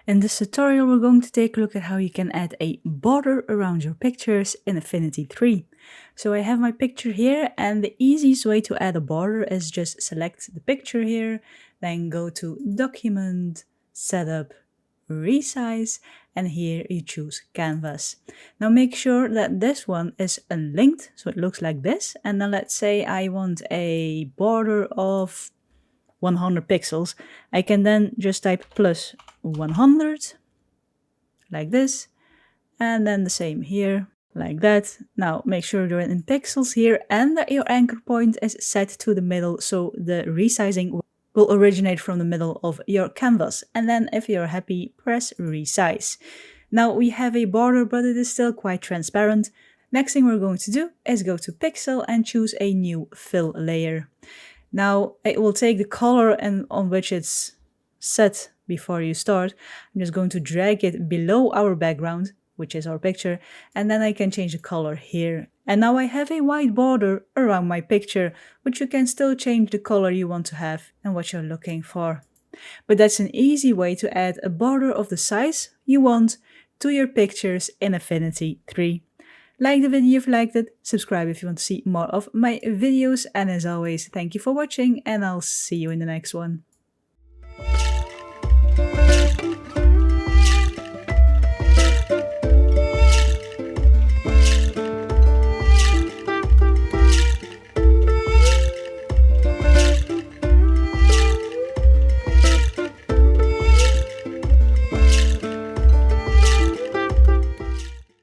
In this tutorial, we're going to take a look at how you can add a border around your pictures in Affinity 3. So I have my picture here, and the easiest way to add a border is just select the picture here, then go to Document, Setup, Resize, and here you choose Canvas. Now make sure that this one is unlinked, so it looks like this, and then let's say I want a border of 100 pixels, I can then just type plus 100, like this, and then the same here, like that. Now make sure you're in pixels here and that your anchor point is set to the middle, so the resizing will originate from the middle of your canvas. And then if you're happy, press resize. Now we have a border, but it is still quite transparent. Next thing we're going to do is go to Pixel and choose a new fill layer. Now it will take the color and on which it's set before you start. I'm just going to drag it below our background, which is our picture, and then I can change the color here. And now I have a white border around my picture, but you can still change the color you want to have and what you're looking for. But that's an easy way to add a border of the size you want to your pictures in Affinity 3. Like the video if you liked it, subscribe if you want to see more of my videos, and as always, thank you for watching, and I'll see you in the next one.